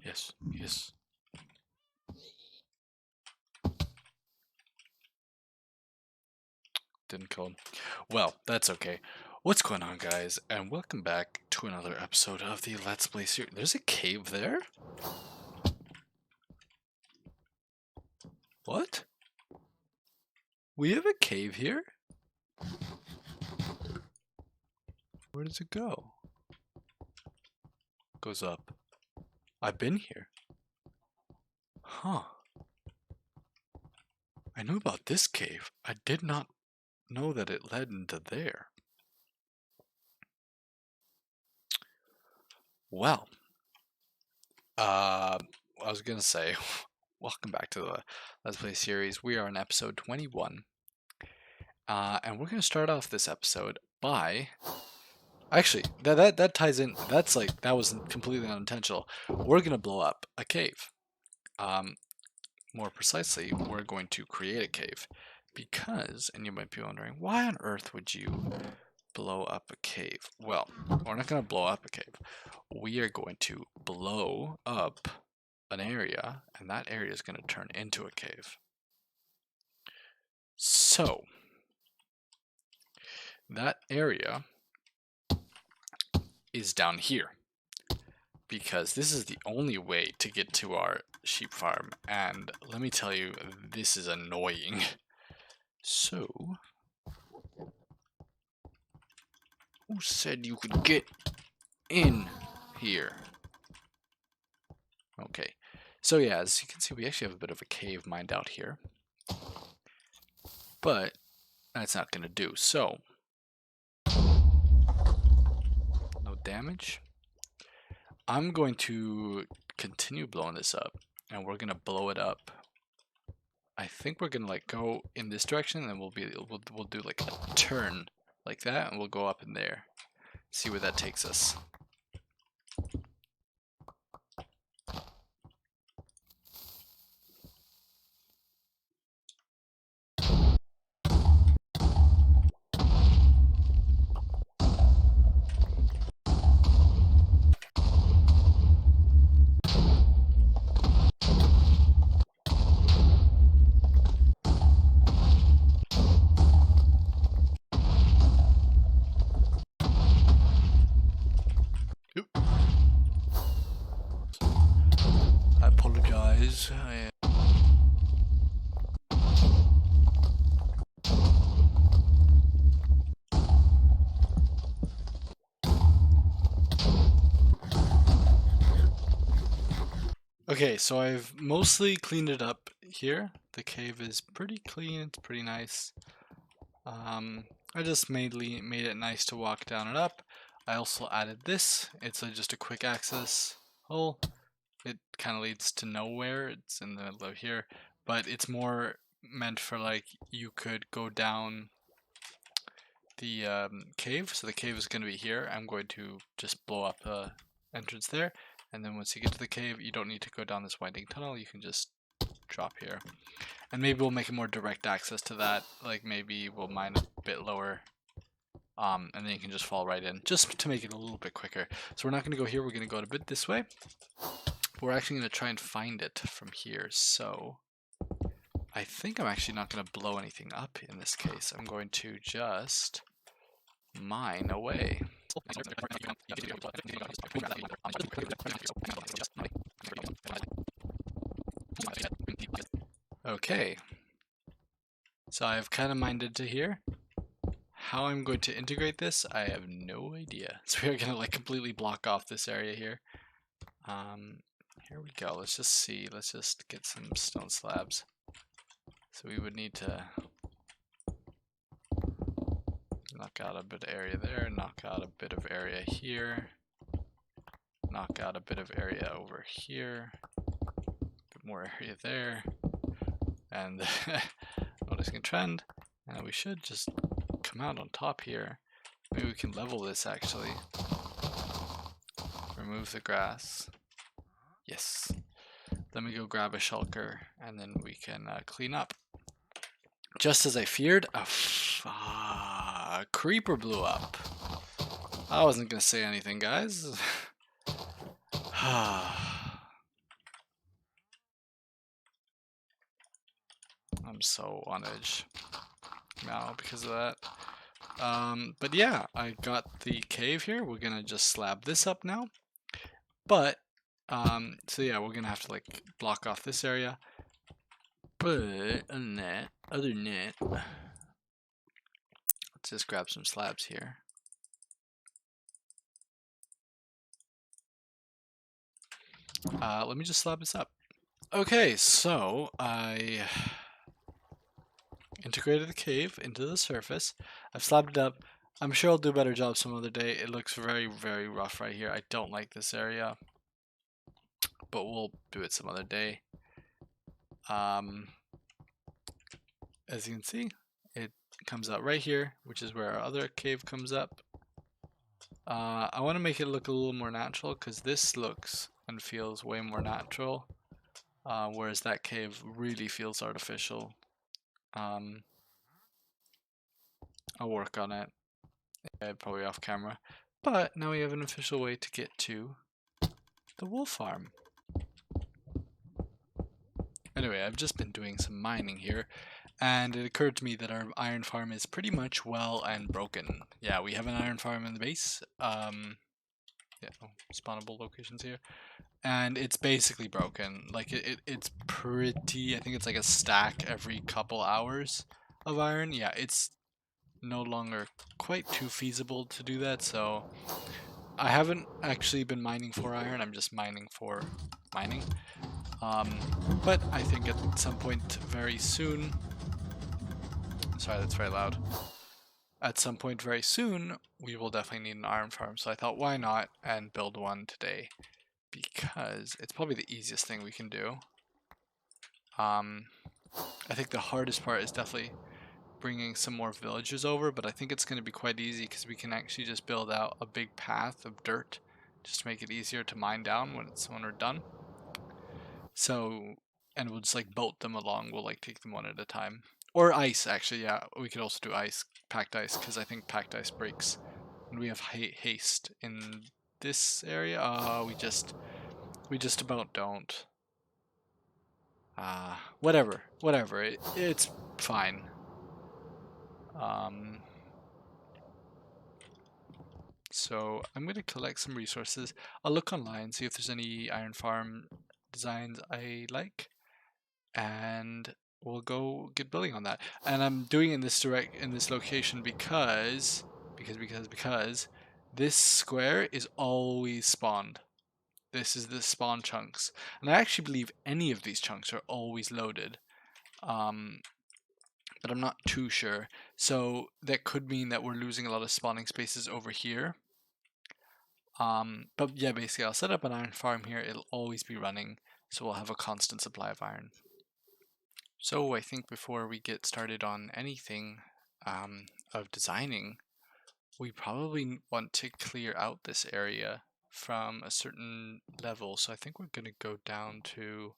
Yes, yes. Didn't kill him. Well, that's okay. What's going on, guys? And welcome back to another episode of the Let's Play series. There's a cave there? What? We have a cave here? Where does it go? Goes up. I've been here. Huh. I knew about this cave. I did not know that it led into there. Well, I was gonna say, welcome back to the Let's Play series. We are on episode 21. And we're gonna start off this episode by actually that ties in. That's like that was completely unintentional. We're gonna blow up a cave. More precisely, we're going to create a cave because, and you might be wondering, why on earth would you blow up a cave? Well, we're not gonna blow up a cave. We are going to blow up an area, and that area is gonna turn into a cave. So that area is down here because this is the only way to get to our sheep farm, and let me tell you, this is annoying. So, who said you could get in here? Okay, so yeah, as you can see, we actually have a bit of a cave mined out here, but that's not gonna do. So, no damage. I'm going to continue blowing this up, and we're gonna blow it up. I think we're gonna like go in this direction, and then we'll do like a turn like that, and we'll go up in there. See where that takes us. I apologize. Okay, so I've mostly cleaned it up here. The cave is pretty clean, it's pretty nice. I just made it nice to walk down and up. I also added this. It's just a quick access hole. It kind of leads to nowhere. It's in the middle of here, but it's more meant for like you could go down the cave. So the cave is going to be here. I'm going to just blow up a entrance there, and then once you get to the cave, you don't need to go down this winding tunnel. You can just drop here, and maybe we'll make a more direct access to that. Like maybe we'll mine a bit lower, and then you can just fall right in, just to make it a little bit quicker. So we're not going to go here. We're going to go a bit this way. We're actually going to try and find it from here. So I think I'm actually not going to blow anything up in this case. I'm going to just mine away. Okay, so I've kind of mined into here. How I'm going to integrate this, I have no idea. So we're going to like completely block off this area here. Here we go. Let's just see. Let's just get some stone slabs. So we would need to knock out a bit of area there, knock out a bit of area here, knock out a bit of area over here, a bit more area there, and noticing a trend, and we should just come out on top here. Maybe we can level this actually. Remove the grass. Yes. Let me go grab a shulker, and then we can clean up. Just as I feared, a creeper blew up. I wasn't gonna say anything, guys. I'm so on edge now because of that. But yeah, I got the cave here. We're gonna just slab this up now. But, so yeah, we're gonna have to like block off this area. But other than that, let's just grab some slabs here. Let me just slab this up. Okay, so I integrated the cave into the surface. I've slabbed it up. I'm sure I'll do a better job some other day. It looks very, very rough right here. I don't like this area, but we'll do it some other day. As you can see, it comes out right here, which is where our other cave comes up. I want to make it look a little more natural because this looks and feels way more natural, whereas that cave really feels artificial. I'll work on it, probably off camera. But now we have an official way to get to the wool farm. Anyway, I've just been doing some mining here, and it occurred to me that our iron farm is pretty much well and broken. Yeah, we have an iron farm in the base. Yeah, spawnable locations here. And it's basically broken. Like it's pretty, I think it's like a stack every couple hours of iron. Yeah, it's no longer quite too feasible to do that, so I haven't actually been mining for iron, I'm just mining for mining. But I think at some point very soon, sorry that's very loud, at some point very soon we will definitely need an iron farm, so I thought why not and build one today, because it's probably the easiest thing we can do. I think the hardest part is definitely bringing some more villagers over, but I think it's going to be quite easy because we can actually just build out a big path of dirt just to make it easier to mine down when we're done. So, and we'll just like boat them along. We'll like take them one at a time. Or ice, actually, yeah. We could also do ice, packed ice, because I think packed ice breaks. And we have haste in this area. We just about don't. Whatever. It's fine. So I'm going to collect some resources. I'll look online, see if there's any iron farm designs I like, and we'll go get building on that. And I'm doing it in this location because this square is always spawned. This is the spawn chunks, and I actually believe any of these chunks are always loaded. But I'm not too sure. So that could mean that we're losing a lot of spawning spaces over here. But yeah, basically I'll set up an iron farm here. It'll always be running, so we'll have a constant supply of iron. So I think before we get started on anything of designing, we probably want to clear out this area from a certain level. So I think we're going to go down to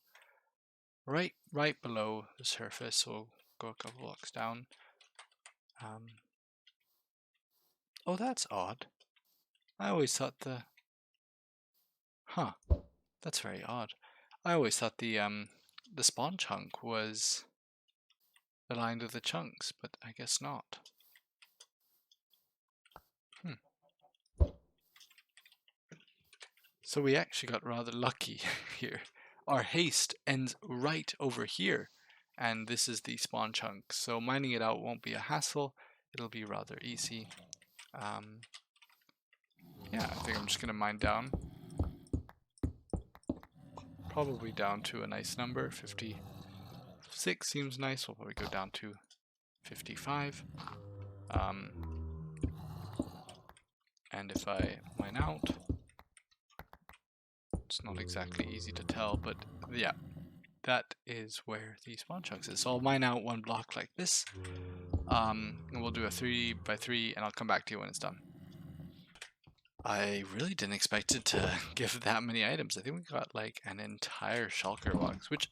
right below the surface. So we'll go a couple blocks down. Oh, that's odd. I always thought that's very odd. I always thought the spawn chunk was aligned with the chunks, but I guess not. So we actually got rather lucky here. Our haste ends right over here, and this is the spawn chunk. So mining it out won't be a hassle. It'll be rather easy. Yeah, I think I'm just gonna mine down. Probably down to a nice number, 56 seems nice. We'll probably go down to 55. And if I mine out, it's not exactly easy to tell, but yeah, that is where the spawn chunks is. So I'll mine out one block like this, and we'll do a 3 by 3, and I'll come back to you when it's done. I really didn't expect it to give that many items. I think we got like an entire shulker box, which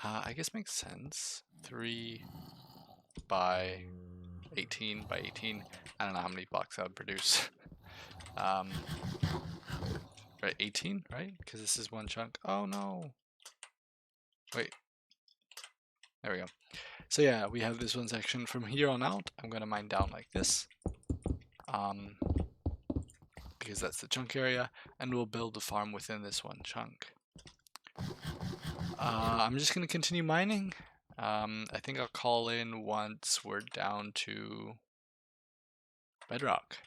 I guess makes sense. 3 by 18 by 18. I don't know how many blocks that would produce. Very right, 18, right? Because this is one chunk. Oh no. Wait. There we go. So yeah, we have this one section. From here on out, I'm going to mine down like this. Because that's the chunk area, and we'll build a farm within this one chunk. I'm just going to continue mining. I think I'll call in once we're down to bedrock,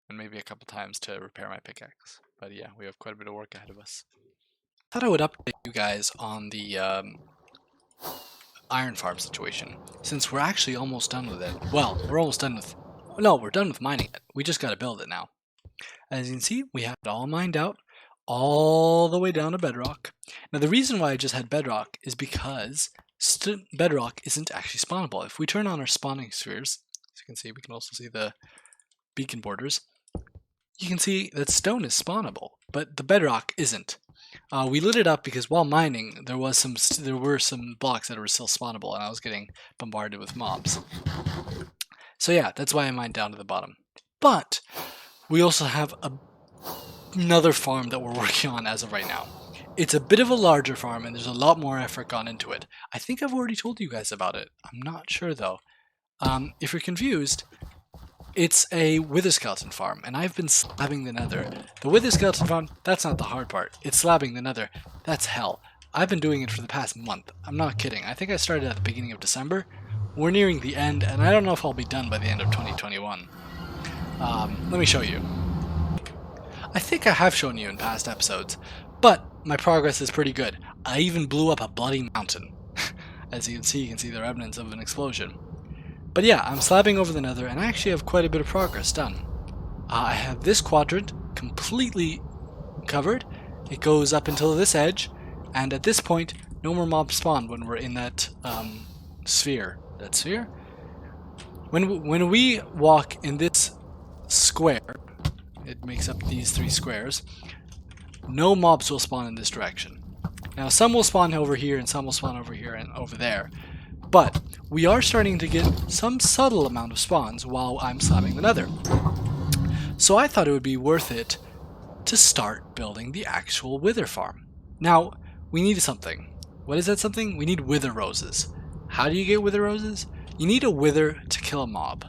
and maybe a couple times to repair my pickaxe. But yeah, we have quite a bit of work ahead of us. I thought I would update you guys on the iron farm situation, since we're actually almost done with it. Well, we're almost done with... No, we're done with mining it. We just got to build it now. As you can see, we have it all mined out, all the way down to bedrock. Now the reason why I just had bedrock is because bedrock isn't actually spawnable. If we turn on our spawning spheres, as you can see, we can also see the beacon borders. You can see that stone is spawnable, but the bedrock isn't. We lit it up because while mining, there were some blocks that were still spawnable, and I was getting bombarded with mobs. So yeah, that's why I mined down to the bottom. But we also have another farm that we're working on as of right now. It's a bit of a larger farm, and there's a lot more effort gone into it. I think I've already told you guys about it. I'm not sure though. If you're confused, it's a wither skeleton farm, and I've been slabbing the nether. The wither skeleton farm, that's not the hard part. It's slabbing the nether. That's hell. I've been doing it for the past month. I'm not kidding. I think I started at the beginning of December. We're nearing the end, and I don't know if I'll be done by the end of 2021. Let me show you. I think I have shown you in past episodes, but my progress is pretty good. I even blew up a bloody mountain. As you can see the remnants of an explosion. But yeah, I'm slabbing over the nether, and I actually have quite a bit of progress done. I have this quadrant completely covered. It goes up until this edge, and at this point, no more mobs spawn when we're in that sphere. That sphere? When we walk in this square, it makes up these 3 squares, no mobs will spawn in this direction. Now some will spawn over here, and some will spawn over here and over there, but we are starting to get some subtle amount of spawns while I'm slamming the nether. So I thought it would be worth it to start building the actual wither farm. Now, we need something. What is that something? We need wither roses. How do you get wither roses? You need a wither to kill a mob.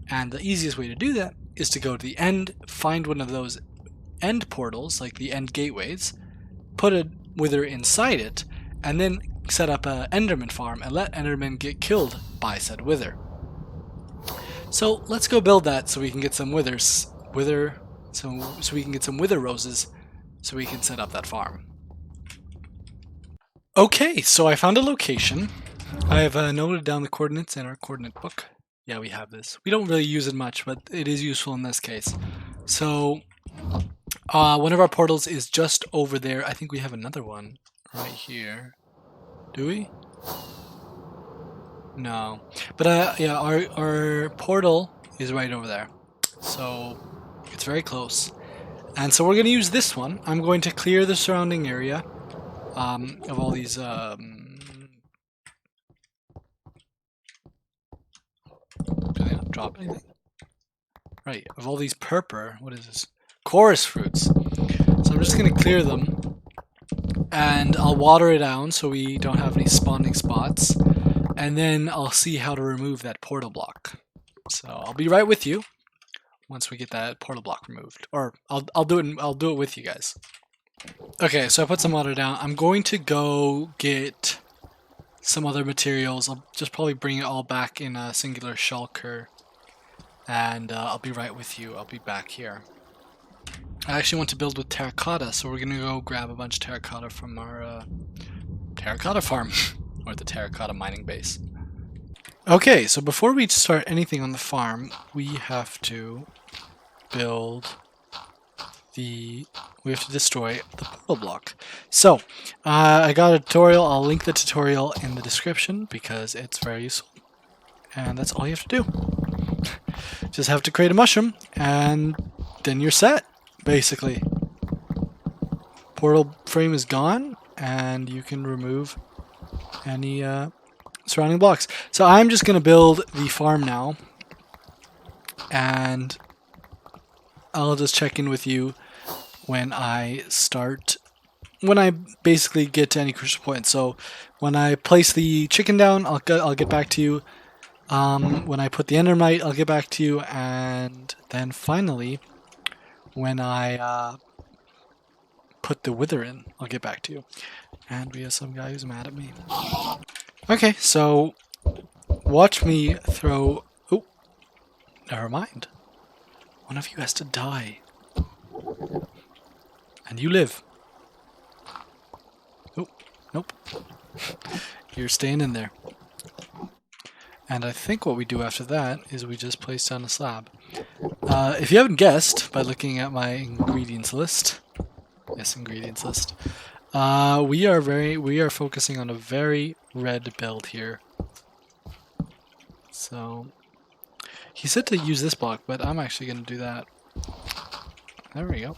And the easiest way to do that is to go to the end, find one of those end portals, like the end gateways, put a wither inside it, and then set up an enderman farm and let endermen get killed by said wither. So let's go build that so we can get some so we can get some wither roses so we can set up that farm. Okay, so I found a location. I have noted down the coordinates in our coordinate book. Yeah, we have this. We don't really use it much, but it is useful in this case. So, one of our portals is just over there. I think we have another one right here. Do we? No. But yeah, our portal is right over there. So, it's very close. And so we're going to use this one. I'm going to clear the surrounding area of all these... Do they not drop anything? Right, of all these what is this? Chorus fruits. So I'm just going to clear them, and I'll water it down so we don't have any spawning spots, and then I'll see how to remove that portal block. So I'll be right with you once we get that portal block removed, or I'll do it with you guys. Okay, so I put some water down. I'm going to go get some other materials. I'll just probably bring it all back in a singular shulker, and I'll be right with you. I'll be back here. I actually want to build with terracotta, so we're gonna go grab a bunch of terracotta from our terracotta farm, or the terracotta mining base. Okay, so before we start anything on the farm, we have to destroy the portal block. So, I got a tutorial. I'll link the tutorial in the description because it's very useful. And that's all you have to do. Just have to create a mushroom, and then you're set, basically. Portal frame is gone, and you can remove any surrounding blocks. So I'm just going to build the farm now, and I'll just check in with you when I basically get to any crucial point. So when I place the chicken down, I'll get back to you. When I put the endermite, I'll get back to you, and then finally, when I put the wither in, I'll get back to you. And we have some guy who's mad at me. Okay, so watch me throw. Oh, never mind. One of you has to die, and you live. Oh, nope. You're staying in there. And I think what we do after that is we just place down a slab. If you haven't guessed by looking at my ingredients list, yes, ingredients list, we are focusing on a very red build here. So he said to use this block, but I'm actually going to do that. There we go.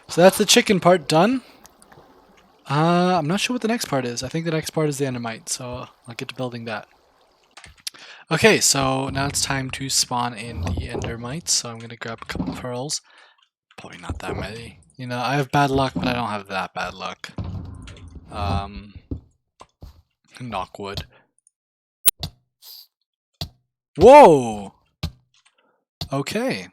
So that's the chicken part done. I'm not sure what the next part is. I think the next part is the endermite, so I'll get to building that. Okay, so now it's time to spawn in the endermites, so I'm going to grab a couple pearls. Probably not that many. You know, I have bad luck, but I don't have that bad luck. Knock wood. Whoa! Okay.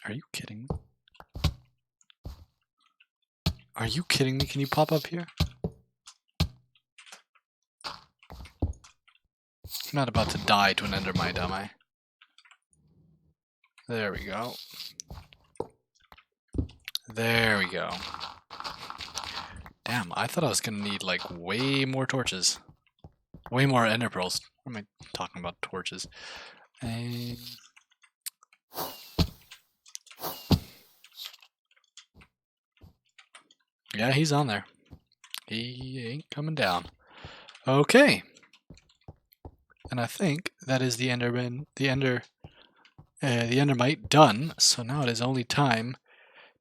Are you kidding me? Are you kidding me? Can you pop up here? I'm not about to die to an endermite, am I? There we go. There we go. Damn, I thought I was gonna need like way more torches. Way more ender pearls. What am I talking about? Torches. Yeah, he's on there. He ain't coming down. Okay. And I think that is the endermite done. So now it is only time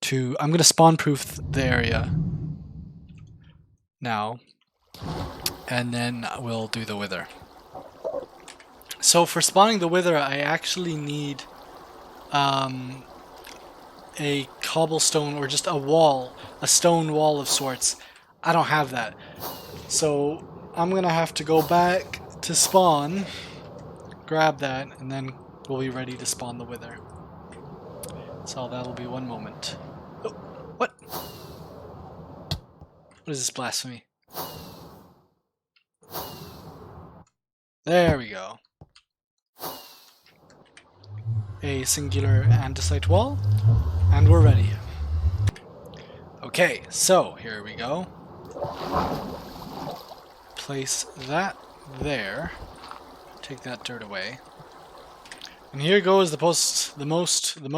to. I'm gonna spawn proof the area now, and then we'll do the wither. So for spawning the wither, I actually need a cobblestone or just a wall, a stone wall of sorts. I don't have that. So I'm gonna have to go back to spawn, grab that, and then we'll be ready to spawn the wither. So that'll be one moment. Oh, what? What is this blasphemy? There we go. A singular andesite wall, and we're ready. Okay, so here we go. Place that there. Take that dirt away. And here goes the most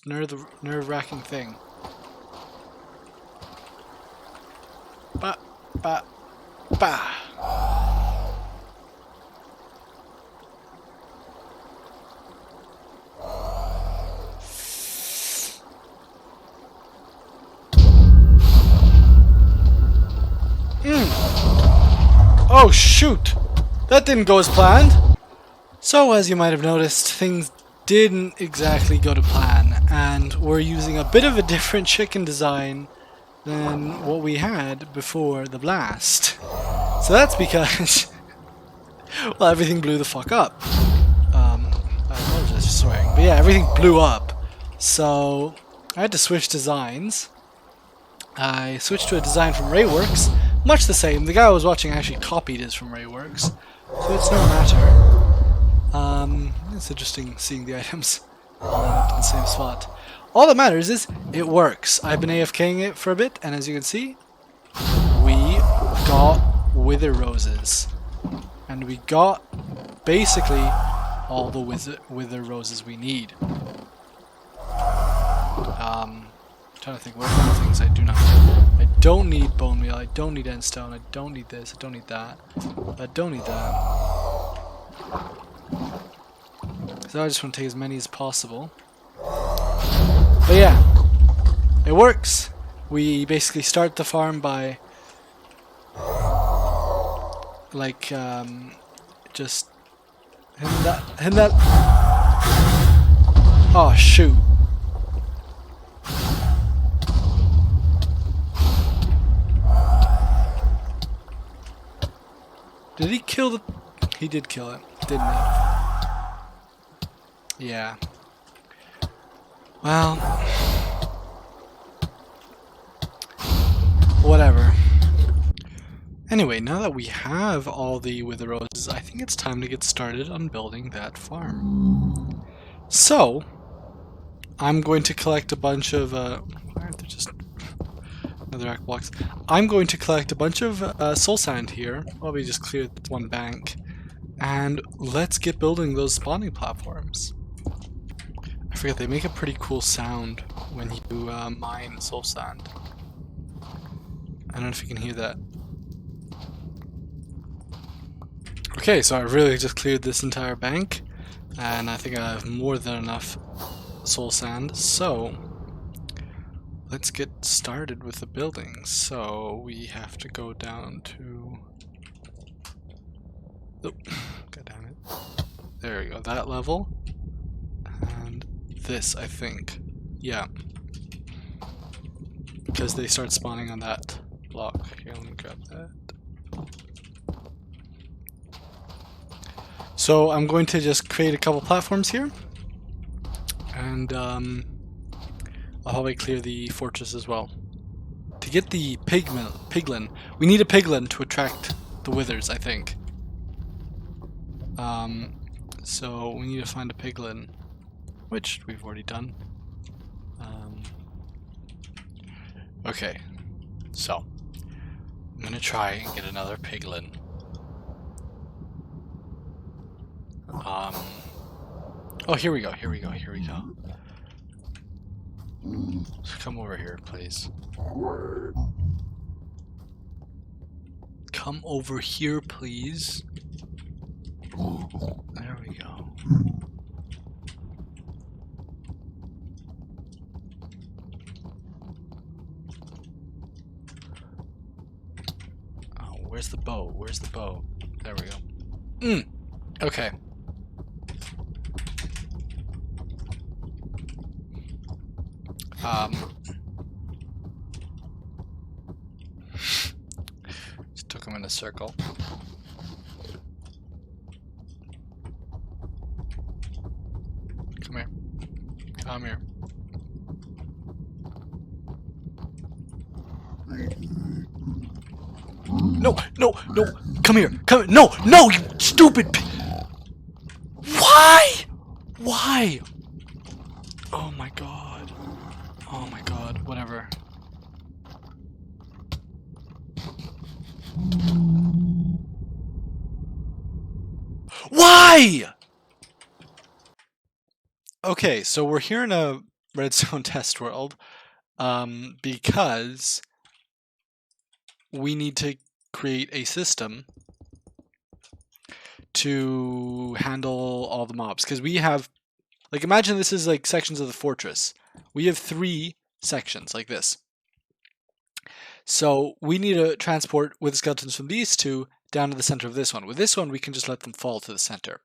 nerve-wracking thing. Ba, ba, ba. Oh shoot! That didn't go as planned! So as you might have noticed, things didn't exactly go to plan, and we're using a bit of a different chicken design than what we had before the blast. So that's because, well, everything blew the fuck up. I apologize for swearing, but yeah, everything blew up. So I had to switch designs. I switched to a design from Rayworks, much the same. The guy I was watching actually copied his from Rayworks, so it's no matter. It's interesting seeing the items in the same spot. All that matters is it works. I've been AFKing it for a bit, and as you can see, we got wither roses. And we got basically all the wither roses we need. I'm trying to think what kind of things I do not need. I don't need bone meal, I don't need endstone, I don't need this, I don't need that, I don't need that. So I just want to take as many as possible. But yeah, it works. We basically start the farm by like just hit that. Oh shoot. Did he kill the... He did kill it, didn't he? Yeah. Well... Whatever. Anyway, now that we have all the wither roses, I think it's time to get started on building that farm. So, I'm going to collect a bunch of... why aren't there just... netherrack blocks? I'm going to collect a bunch of soul sand here. Well, we just cleared one bank. And let's get building those spawning platforms. I forget, they make a pretty cool sound when you mine soul sand. I don't know if you can hear that. Okay, so I really just cleared this entire bank, and I think I have more than enough soul sand, so let's get started with the building. So we have to go down to... Oh, god damn it. There we go, that level. And this, I think. Yeah. Because they start spawning on that block. Here, let me grab that. So I'm going to just create a couple platforms here. And I'll probably clear the fortress as well. To get the piglin, we need a piglin to attract the withers, I think. So we need to find a piglin, which we've already done. Okay, so I'm gonna try and get another piglin. Oh, here we go, here we go, here we go. Come over here, please. Come over here, please. There we go. Oh, where's the bow? Where's the bow? There we go. Okay. Just took him in a circle. Come here. Come here. No, no, no! Come here! Come here! No, no! You stupid! Why? Why? Oh my god. Oh my god. Whatever. Why? Okay, so we're here in a redstone test world, because we need to create a system to handle all the mobs. Because we have, like, imagine this is like sections of the fortress. We have 3 sections like this. So we need to transport with skeletons from these 2 down to the center of this one. With this one, we can just let them fall to the center.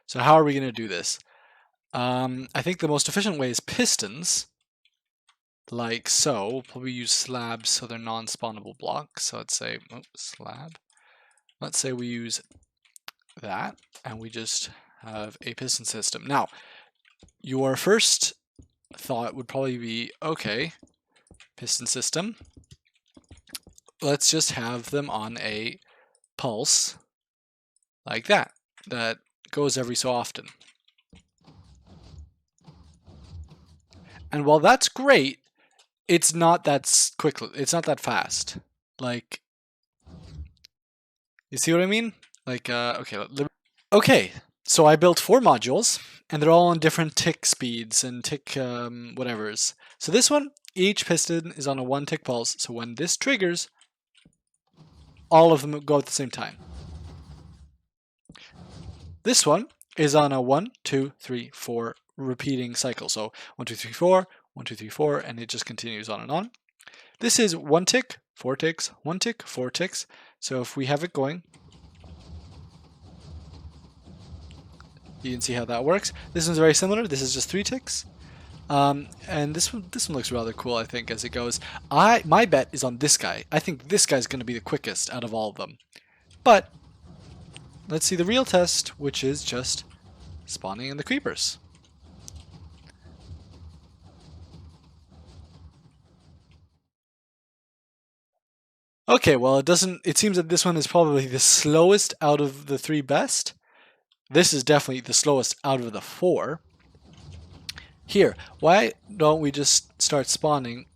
So how are we going to do this? I think the most efficient way is pistons, like so. We'll probably use slabs so they're non-spawnable blocks. So let's say slab. Let's say we use that, and we just have a piston system. Now, your first thought would probably be, okay, piston system. Let's just have them on a pulse like that. That goes every so often. And while that's great, it's not that quick. It's not that fast. Like, you see what I mean? Like, okay. So I built 4 modules, and they're all on different tick speeds and tick whatevers. So this one, each piston is on a 1 tick pulse. So when this triggers, all of them go at the same time. This one is on a 1, 2, 3, 4 repeating cycle. So 1, 2, 3, 4, 1, 2, 3, 4, and it just continues on and on. This is 1 tick, 4 ticks, 1 tick, 4 ticks. So if we have it going, you can see how that works. This one's very similar. This is just 3 ticks. And this one looks rather cool, I think, as it goes. My bet is on this guy. I think this guy's going to be the quickest out of all of them. But let's see the real test, which is just spawning in the creepers. Okay, well, it seems that this one is probably the slowest out of the 3 best. This is definitely the slowest out of the 4. Here, why don't we just start spawning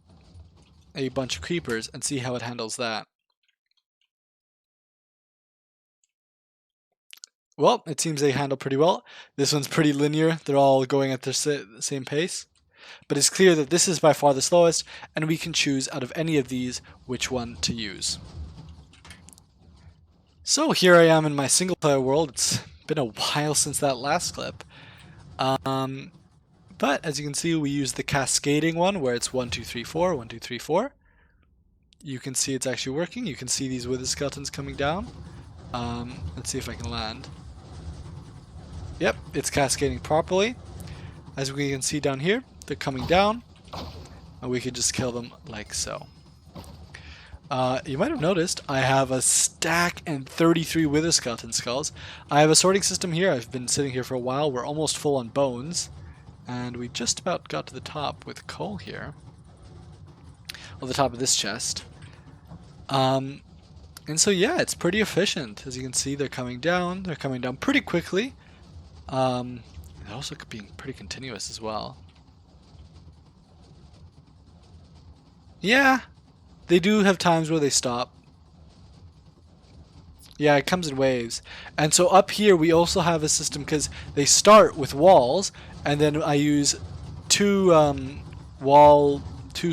a bunch of creepers and see how it handles that? Well, it seems they handle pretty well. This one's pretty linear. They're all going at the same pace. But it's clear that this is by far the slowest, and we can choose out of any of these which one to use. So here I am in my single player world. It's been a while since that last clip. But as you can see, we use the cascading one where it's 1, 2, 3, 4, 1, 2, 3, 4. You can see it's actually working. You can see these wither skeletons coming down. Let's see if I can land. Yep, it's cascading properly. As we can see down here, they're coming down, and we can just kill them like so. You might have noticed I have a stack and 33 wither skeleton skulls. I have a sorting system here. I've been sitting here for a while. We're almost full on bones, and we just about got to the top with coal here. Well, the top of this chest. And so yeah, it's pretty efficient. As you can see, they're coming down. They're coming down pretty quickly. They're also being pretty continuous as well. Yeah, they do have times where they stop. Yeah, it comes in waves. And so up here we also have a system because they start with walls, and then I use two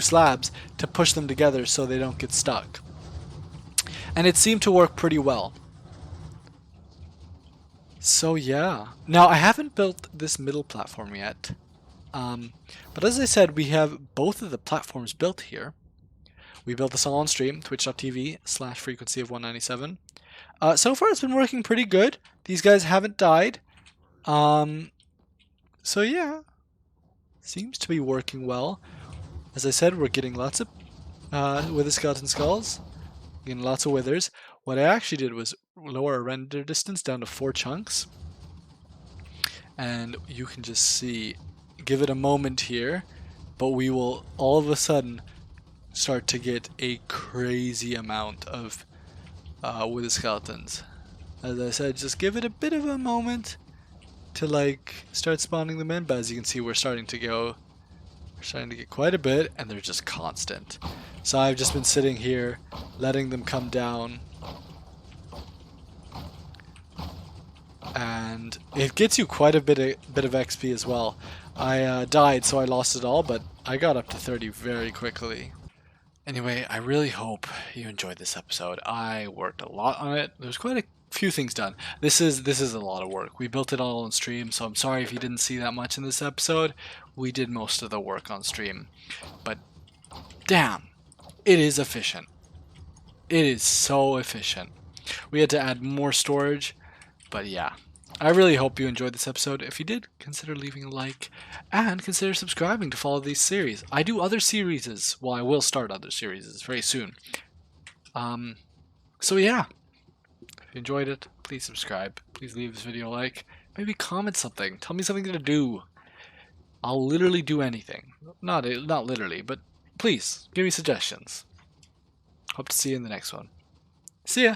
slabs to push them together so they don't get stuck. And it seemed to work pretty well. So yeah. Now I haven't built this middle platform yet. But as I said, we have both of the platforms built here. We built this all on stream, twitch.tv/frequency of 197. So far it's been working pretty good. These guys haven't died. So yeah. Seems to be working well. As I said, we're getting lots of wither skeleton skulls. Getting lots of withers. What I actually did was lower our render distance down to 4 chunks. And you can just see, give it a moment here, but we will all of a sudden start to get a crazy amount of wither skeletons. As I said, just give it a bit of a moment to like start spawning them in, but as you can see, we're starting to get quite a bit, and they're just constant. So I've just been sitting here, letting them come down, and it gets you quite a bit of XP as well. I died, so I lost it all, but I got up to 30 very quickly. Anyway, I really hope you enjoyed this episode. I worked a lot on it. There's quite a few things done. This is a lot of work. We built it all on stream, so I'm sorry if you didn't see that much in this episode. We did most of the work on stream. But damn, it is efficient. It is so efficient. We had to add more storage, but yeah. I really hope you enjoyed this episode. If you did, consider leaving a like and consider subscribing to follow these series. I do other series. Well, I will start other series very soon. So yeah. If you enjoyed it, please subscribe. Please leave this video a like. Maybe comment something. Tell me something to do. I'll literally do anything. Not literally, but please give me suggestions. Hope to see you in the next one. See ya!